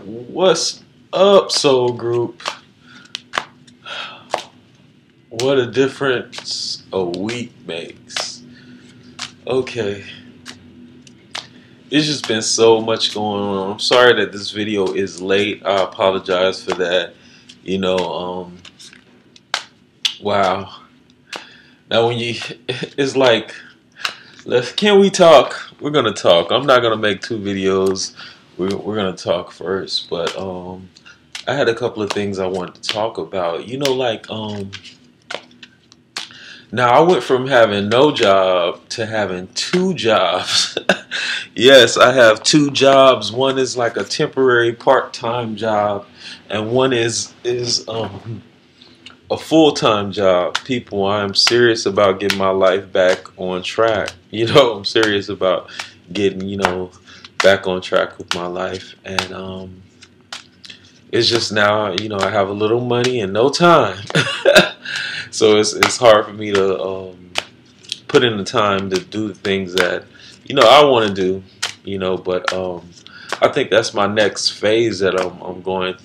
What's up, Soul Group? What a difference a week makes. Okay, it's just been so much going on. I'm sorry that this video is late. I apologize for that. You know, wow. Now when you, it's like, can we talk? We're gonna talk. I'm not gonna make two videos. We're gonna talk first, but I had a couple of things I wanted to talk about. Now I went from having no job to having two jobs. Yes, I have two jobs. One is like a temporary part-time job, and one is a full-time job. People, I'm serious about getting my life back on track. I'm serious about getting, back on track with my life. And it's just now, I have a little money and no time. So it's hard for me to put in the time to do the things that, I want to do, but I think that's my next phase that I'm gonna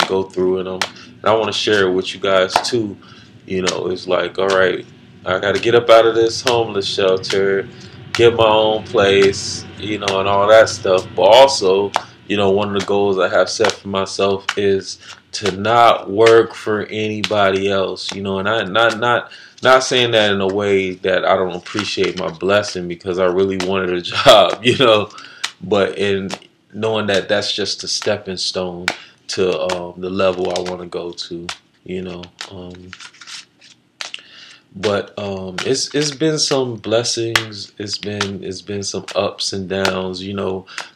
go through, and I want to share it with you guys too. It's like, all right, I got to get up out of this homeless shelter, get my own place, and all that stuff. But also, one of the goals I have set for myself is to not work for anybody else, and I not saying that in a way that I don't appreciate my blessing, because I really wanted a job, but in knowing that that's just a stepping stone to the level I want to go to, you know. But it's been some blessings. It's been some ups and downs,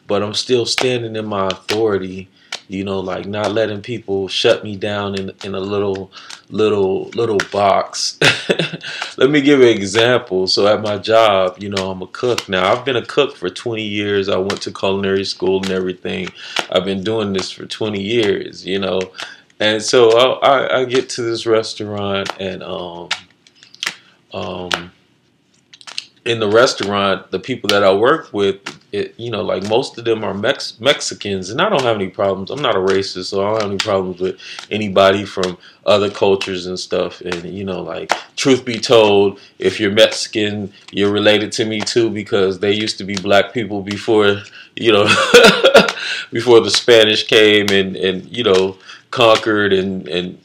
But I'm still standing in my authority, like not letting people shut me down in a little box. Let me give you an example. So at my job, I'm a cook now. I've been a cook for 20 years. I went to culinary school and everything. I've been doing this for 20 years, And so I get to this restaurant, and um, in the restaurant, the people that I work with, like most of them are Mexicans, and I don't have any problems. I'm not a racist, so I don't have any problems with anybody from other cultures and stuff. And like, truth be told, if you're Mexican, you're related to me too, because they used to be black people before, before the Spanish came and conquered and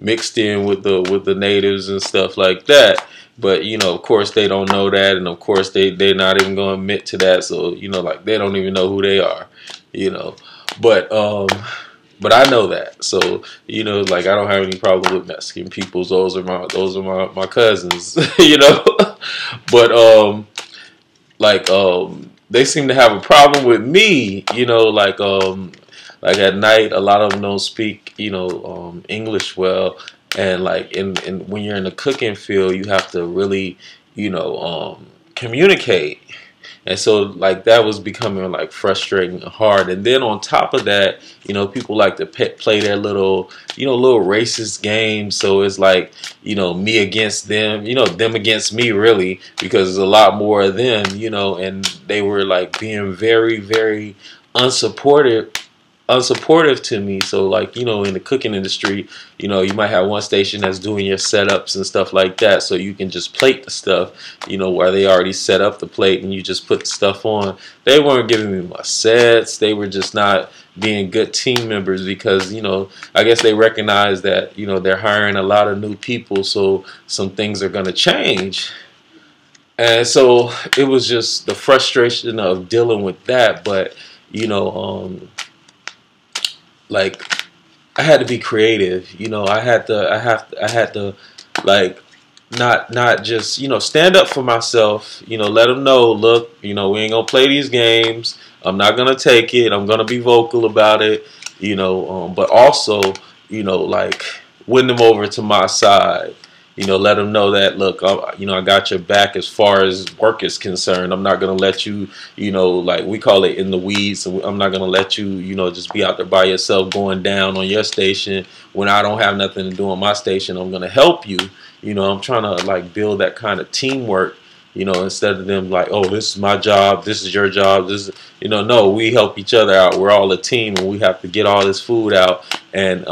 mixed in with the natives and stuff like that. But of course they don't know that, and of course they're not even going to admit to that. So like, they don't even know who they are, But I know that. So like, I don't have any problem with Mexican peoples. Those are my cousins, But they seem to have a problem with me, like at night, a lot of them don't speak, English well, and like in when you're in the cooking field, you have to really, communicate, and so like that was becoming like frustrating and hard. And then on top of that, people like to play their little, little racist games. So it's like, me against them, them against me, really, because there's a lot more of them, and they were like being very, very unsupportive to me. So like, in the cooking industry, you might have one station that's doing your setups and stuff like that, so you can just plate the stuff, where they already set up the plate and you just put the stuff on. They weren't giving me my sets. They were just not being good team members, because I guess they recognize that they're hiring a lot of new people, so some things are going to change. And so it was just the frustration of dealing with that. But like, I had to be creative. I had to like, not just, stand up for myself. Let them know, look, we ain't gonna play these games. I'm not gonna take it. I'm gonna be vocal about it. But also, like, win them over to my side. Let them know that, look, I got your back as far as work is concerned. I'm not going to let you, like we call it in the weeds. I'm not going to let you, just be out there by yourself going down on your station when I don't have nothing to do on my station. I'm going to help you. I'm trying to like build that kind of teamwork, instead of them like, oh, this is my job, this is your job, this is, No, we help each other out. We're all a team, and we have to get all this food out. And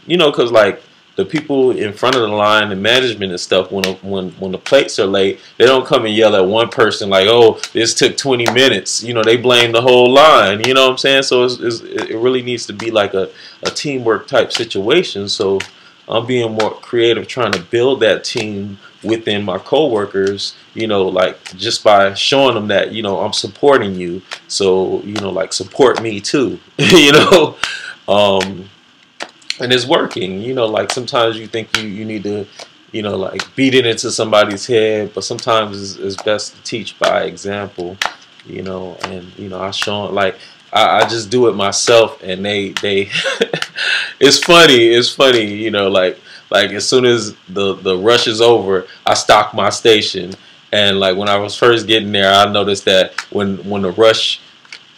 because like the people in front of the line, the management and stuff, when the plates are late, they don't come and yell at one person like, "Oh, this took 20 minutes." They blame the whole line. You know what I'm saying? So it really needs to be like a teamwork type situation. So I'm being more creative, trying to build that team within my coworkers, like just by showing them that, I'm supporting you. So, like support me too, Um, and it's working, like sometimes you think you need to, like beat it into somebody's head, but sometimes it's best to teach by example, and, I show 'em, like, I just do it myself, and they it's funny, like as soon as the rush is over, I stock my station, and like when I was first getting there, I noticed that when the rush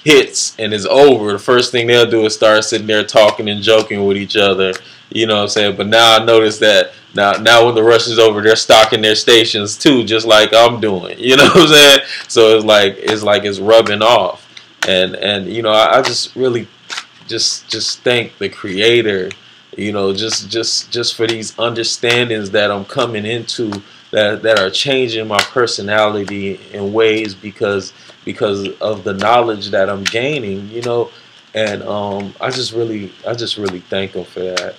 hits and is over, the first thing they'll do is start sitting there talking and joking with each other. You know what I'm saying? But now I notice that now when the rush is over, they're stocking their stations too, just like I'm doing. You know what I'm saying? So it's rubbing off, and I just really just thank the creator, just for these understandings that I'm coming into that are changing my personality in ways because of the knowledge that I'm gaining, and I just really thank him for that,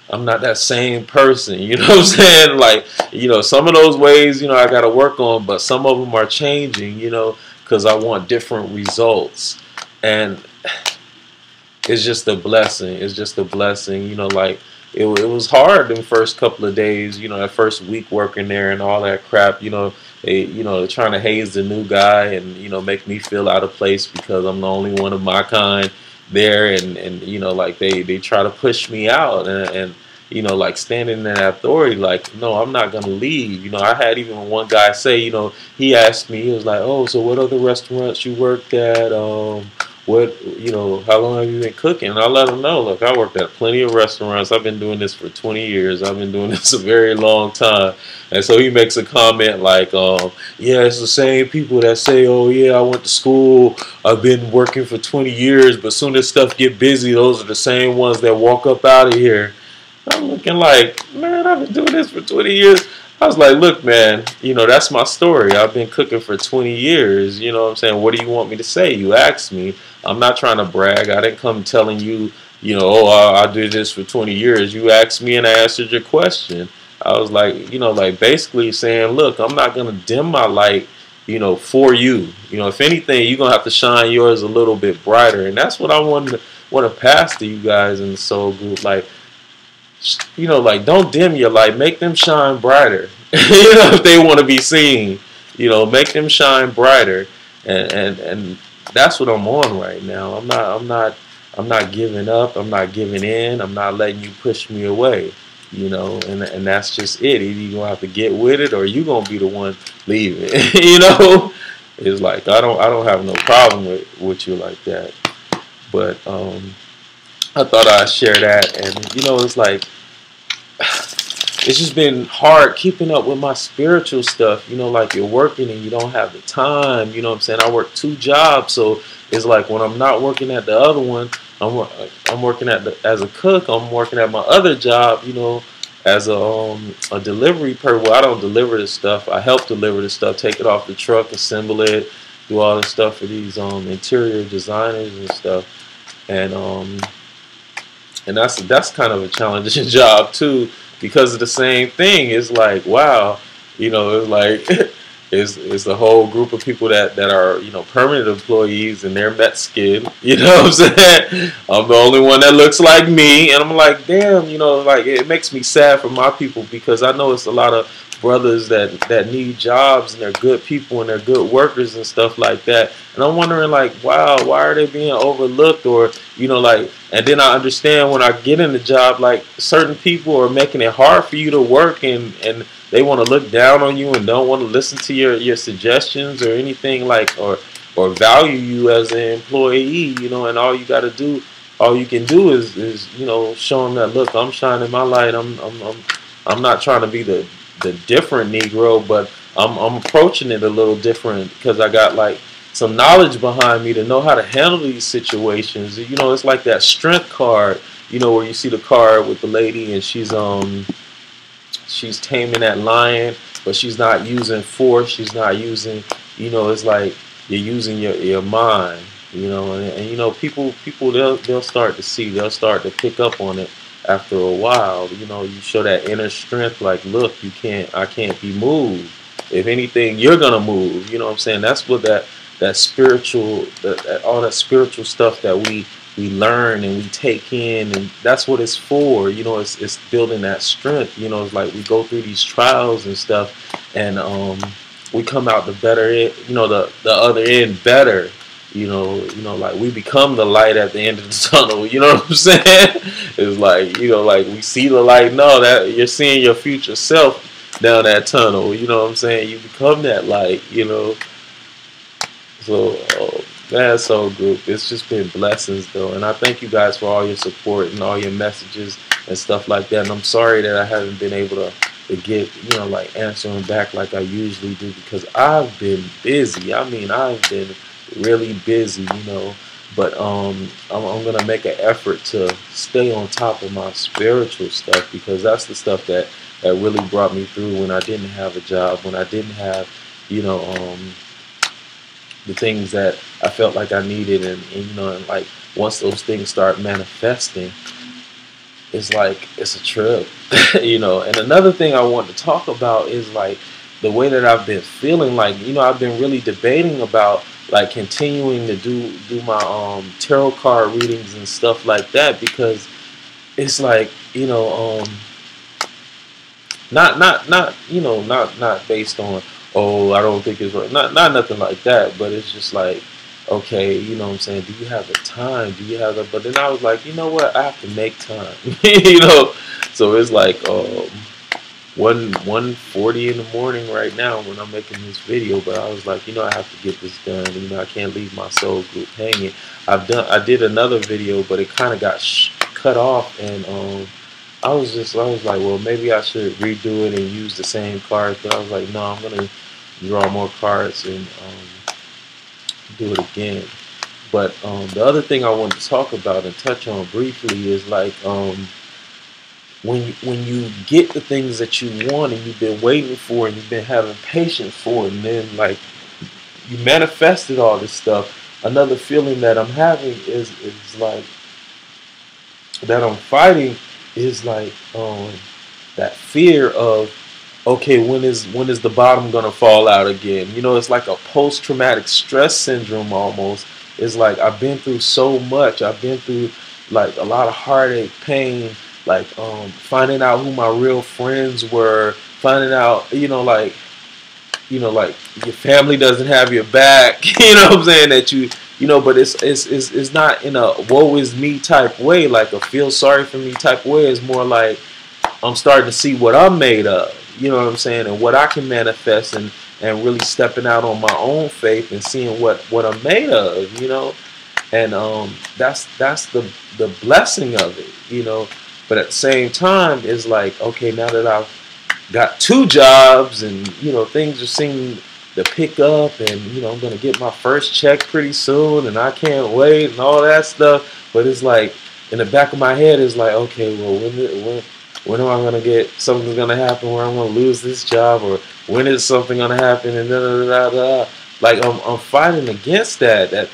I'm not that same person, you know what I'm saying? Like, some of those ways, I got to work on, but some of them are changing, because I want different results, and it's just a blessing. It's just a blessing, like it was hard the first couple of days, that first week working there and all that crap, they're trying to haze the new guy and, make me feel out of place because I'm the only one of my kind there, and like they try to push me out, and like standing in that authority, like, no, I'm not gonna leave. I had even one guy say, he asked me, he was like, "Oh, so what other restaurants you worked at? What, how long have you been cooking?" And I let him know, look, I worked at plenty of restaurants. I've been doing this for 20 years. I've been doing this a very long time. And so he makes a comment like, yeah, it's the same people that say, "Oh yeah, I went to school. I've been working for 20 years, but soon as stuff get busy, those are the same ones that walk up out of here." I'm looking like, man, I've been doing this for 20 years. I was like, look, man, that's my story. I've been cooking for 20 years. You know what I'm saying? What do you want me to say? You asked me. I'm not trying to brag. I didn't come telling you, oh, I did this for 20 years. You asked me and I answered your question. I was like, like basically saying, look, I'm not going to dim my light, for you. If anything, you're going to have to shine yours a little bit brighter. And that's what I want to pass to you guys in the soul group. Like, like don't dim your light, make them shine brighter. If they want to be seen, make them shine brighter, and that's what I'm on right now. I'm not giving up. I'm not giving in. I'm not letting you push me away. And that's just it. Either you're gonna have to get with it, or you're gonna be the one leaving. It's like I don't have no problem with you like that. But I thought I'd share that, and it's like it's just been hard keeping up with my spiritual stuff. Like you're working and you don't have the time. You know what I'm saying? I work 2 jobs, so it's like when I'm not working at the other one, I'm working as a cook. I'm working at my other job, as a delivery person. Well, I don't deliver the stuff. I help deliver the stuff, take it off the truck, assemble it, do all this stuff for these interior designers and stuff, and that's kind of a challenging job too, because of the same thing. It's like, wow, it's like it's a whole group of people that are permanent employees, and they're Mexican. You know what I'm saying? I'm the only one that looks like me, and I'm like, damn, like it makes me sad for my people, because I know it's a lot of brothers that need jobs, and they're good people and they're good workers and stuff like that. And I'm wondering, like, wow, why are they being overlooked? Or like, and then I understand when I get in the job, like certain people are making it hard for you to work, and they want to look down on you and don't want to listen to your suggestions or anything, like, or value you as an employee, and all you can do is show them that, look, I'm shining my light. I'm not trying to be the different Negro, but I'm approaching it a little different, because I got like some knowledge behind me to know how to handle these situations. You know, it's like that strength card. You know, where you see the card with the lady and she's taming that lion, but she's not using force. She's not using. You know, it's like you're using your mind. You know, and you know people they'll start to see. They'll start to pick up on it after a while. You know, you show that inner strength. Like, look, you can't. I can't be moved. If anything, you're gonna move. You know what I'm saying? That's what that spiritual, all that spiritual stuff that we learn and we take in, and that's what it's for. You know, it's building that strength. You know, it's like we go through these trials and stuff, and we come out the better end, you know, the other end better. You know, like we become the light at the end of the tunnel. You know what I'm saying? It's like, you know, like we see the light. No, that you're seeing your future self down that tunnel. You know what I'm saying? You become that light. You know, so man, so group, it's just been blessings though, and I thank you guys for all your support and all your messages and stuff like that. And I'm sorry that I haven't been able to get, you know, like answering back like I usually do, because I've been busy. I mean, I've been really busy, you know. But I'm gonna make an effort to stay on top of my spiritual stuff, because that's the stuff that really brought me through when I didn't have a job, when I didn't have, you know, the things that I felt like I needed, and you know, and like once those things start manifesting, it's like it's a trip. You know. And another thing I want to talk about is like the way that I've been feeling. Like, you know, I've been really debating about like continuing to do my tarot card readings and stuff like that, because it's like, you know, not you know, not based on, oh, I don't think it's right, not nothing like that, but it's just like, okay, you know what I'm saying, do you have the time, do you have the, but then I was like, you know what, I have to make time. You know, so it's like 1:40 in the morning right now when I'm making this video, but I was like, you know, I have to get this done. You know, I can't leave my soul group hanging. I did another video, but it kind of got cut off, and I was like, well, maybe I should redo it and use the same cards. But I was like, no, I'm gonna draw more cards and do it again. But the other thing I wanted to talk about and touch on briefly is like when you get the things that you want and you've been waiting for and you've been having patience for, and then like you manifested all this stuff. Another feeling that I'm having is like that I'm fighting is like that fear of, okay, when is the bottom gonna fall out again? You know, it's like a post-traumatic stress syndrome almost. It's like I've been through so much. I've been through like a lot of heartache, pain, like finding out who my real friends were, finding out, like your family doesn't have your back. You know what I'm saying? That you know, but it's not in a woe is me type way, like a feel sorry for me type way. It's more like I'm starting to see what I'm made of. You know what I'm saying? And what I can manifest, and really stepping out on my own faith and seeing what I'm made of, you know? And that's the blessing of it, you know? But at the same time, it's like, okay, now that I've got 2 jobs and, you know, things are seeming to pick up, and, you know, I'm going to get my first check pretty soon and I can't wait and all that stuff. But it's like, in the back of my head is like, okay, well, when am I going to get, something's going to happen where I'm going to lose this job, or when is something going to happen, and da da da da. Like I'm fighting against that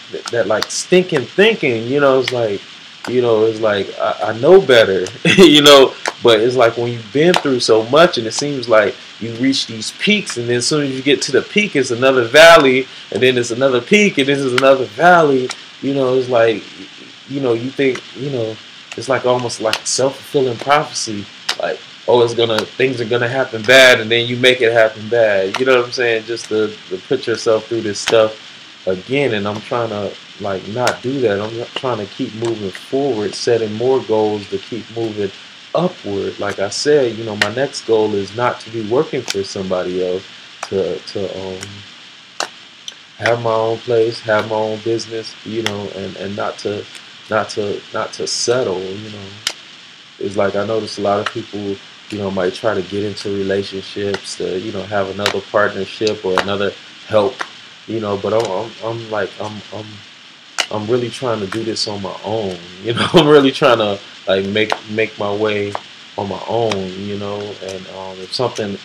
like stinking thinking, you know. It's like, you know, it's like I know better, you know, but it's like when you've been through so much and it seems like you reach these peaks, and then as soon as you get to the peak, it's another valley, and then it's another peak, and this is another valley, you know. It's like, you know, you think, you know, it's like almost like a self-fulfilling prophecy, like, oh, things are gonna happen bad, and then you make it happen bad. You know what I'm saying? Just to put yourself through this stuff again. And I'm trying to like not do that. I'm trying to keep moving forward, setting more goals to keep moving upward. Like I said, you know, my next goal is not to be working for somebody else, to have my own place, have my own business, you know, and not to settle, you know. It's like I notice a lot of people, you know, might try to get into relationships to, you know, have another partnership or another help, But I'm really trying to do this on my own. I'm really trying to like make my way on my own. And if something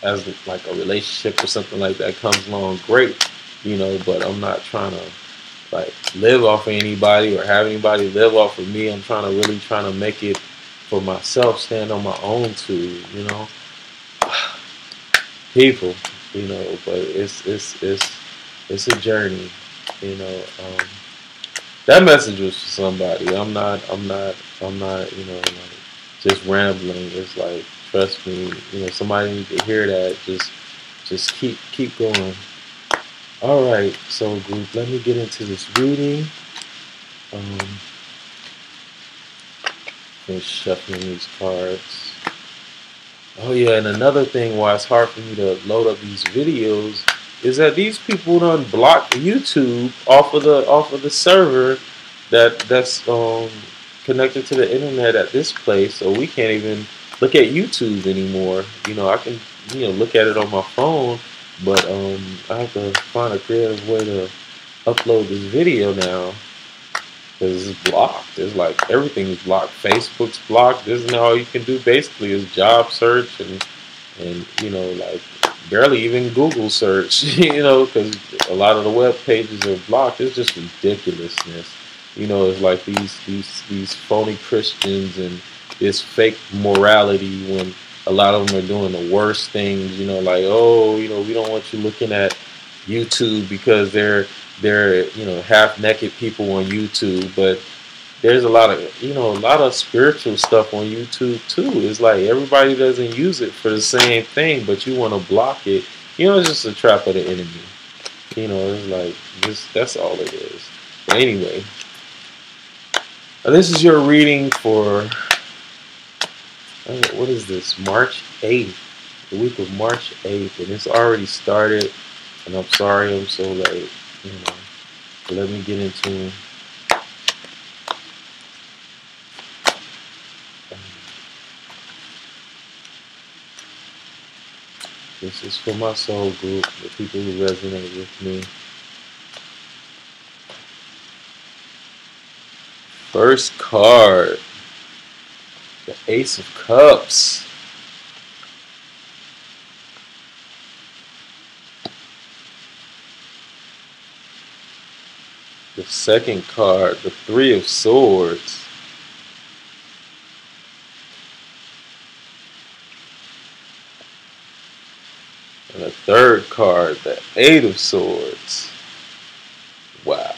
as like a relationship or something like that comes along, great. But I'm not trying to like live off of anybody or have anybody live off of me. I'm trying to make it for myself, stand on my own too. People. But it's a journey. You know. That message was for somebody. I'm not, like just rambling. It's like, trust me, somebody need to hear that. Just keep going. All right, so group, let me get into this reading. Um, finish shuffling these cards. Oh yeah, and another thing why it's hard for me to load up these videos is that these people done blocked YouTube off of the server that's connected to the internet at this place, so we can't even look at YouTube anymore. I can look at it on my phone, but I have to find a creative way to upload this video now because it's blocked. It's like everything's blocked. Facebook's blocked. This is all you can do basically is job search and like barely even Google search. Because a lot of the web pages are blocked. It's just ridiculousness. It's like these phony Christians and this fake morality when a lot of them are doing the worst things. Like, oh, we don't want you looking at YouTube because they're half naked people on YouTube, but there's a lot of spiritual stuff on YouTube too. It's like everybody doesn't use it for the same thing, but you want to block it. It's just a trap of the enemy. It's like that's all it is. But anyway, this is your reading for what is this? March 8th, the week of March 8th, and it's already started. And I'm sorry I'm so late. But let me get into. This is for my soul group, the people who resonate with me. First card, the Ace of Cups. The second card, the Three of Swords. And the third card, the Eight of Swords. Wow.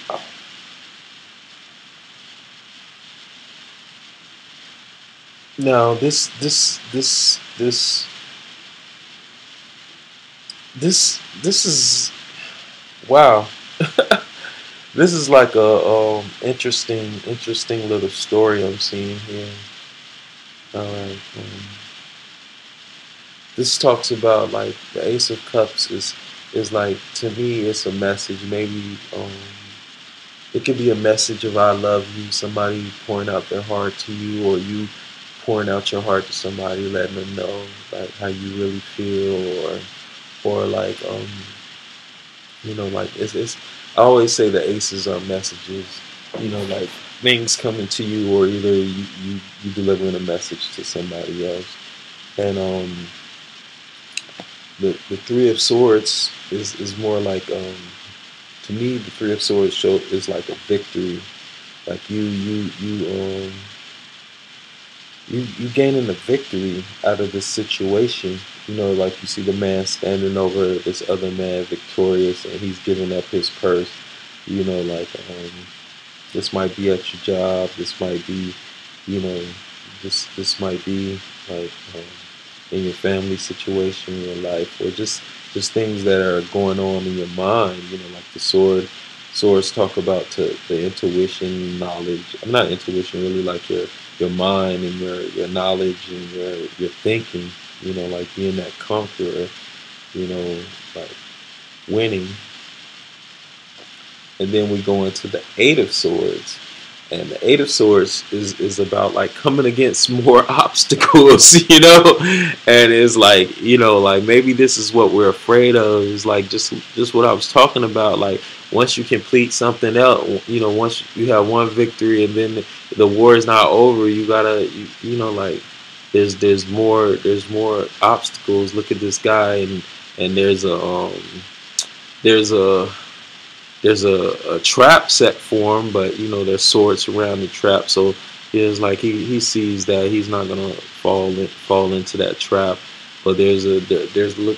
Now this is wow. This is like a interesting little story I'm seeing here. All right. This talks about like the Ace of Cups is like, to me it's a message. Maybe it could be a message of I love you, somebody pouring out their heart to you, or you pouring out your heart to somebody, letting them know like how you really feel, or like like it's I always say the aces are messages, like things coming to you, or either you delivering a message to somebody else. And the Three of Swords is more like, to me the Three of Swords is like a victory, like you gaining a victory out of this situation. Like you see the man standing over this other man victorious, and he's giving up his purse. Like this might be at your job. This might be, you know, this might be like in your family situation, in your life, or just things that are going on in your mind. Like the swords talk about to the intuition, knowledge. Not intuition, really, like your mind and your knowledge and your thinking. Like being that conqueror. Like winning. And then we go into the Eight of Swords. And the Eight of Swords is about like coming against more obstacles, and it's like, like maybe this is what we're afraid of, is like just what I was talking about. Like once you complete something else, once you have one victory and then the war is not over, you gotta, like there's more obstacles. Look at this guy, and there's a trap set for him, but there's swords around the trap, so it's like he sees that he's not gonna fall into that trap. But there's look,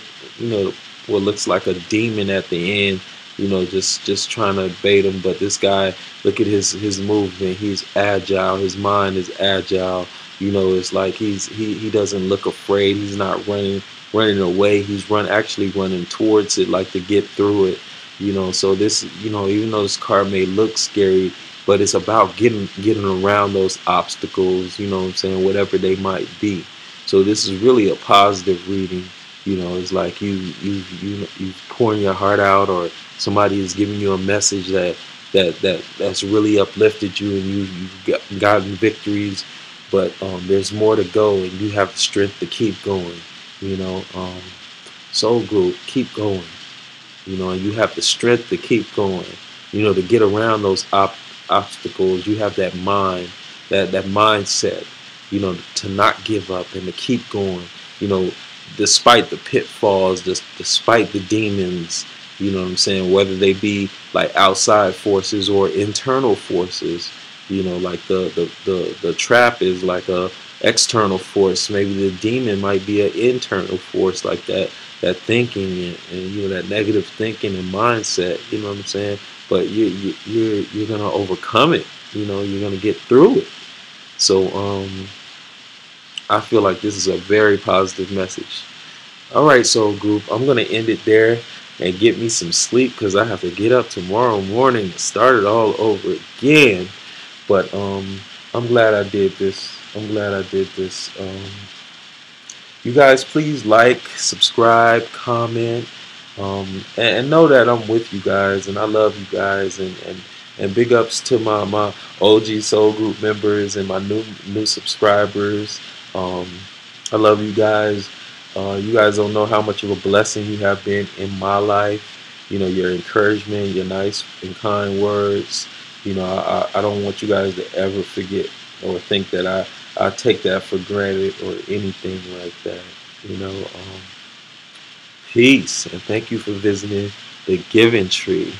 what looks like a demon at the end, just trying to bait him. But this guy, look at his movement. He's agile. His mind is agile. It's like he doesn't look afraid. He's not running away. He's actually running towards it, like to get through it. So this, even though this card may look scary, but it's about getting around those obstacles, what I'm saying, whatever they might be. So this is really a positive reading. It's like you pouring your heart out, or somebody is giving you a message that's really uplifted you, and you've gotten victories, but there's more to go, and you have the strength to keep going. Soul Group, keep going. And you have the strength to keep going, to get around those obstacles. You have that mind, that mindset, to not give up and to keep going, despite the pitfalls, despite the demons, what I'm saying, whether they be like outside forces or internal forces, like the trap is like a external force. Maybe the demon might be an internal force, like that thinking, and that negative thinking and mindset, what I'm saying. But you're gonna overcome it. You're gonna get through it. So I feel like this is a very positive message. All right, Soul Group, I'm gonna end it there and get me some sleep, because I have to get up tomorrow morning and start it all over again. But I'm glad I did this. You guys, please like, subscribe, comment, and know that I'm with you guys, and I love you guys, and big ups to my OG Soul Group members and my new subscribers. I love you guys. You guys don't know how much of a blessing you have been in my life. Your encouragement, your nice and kind words. I don't want you guys to ever forget or think that I take that for granted or anything like that. Peace, and thank you for visiting the Giving Tree.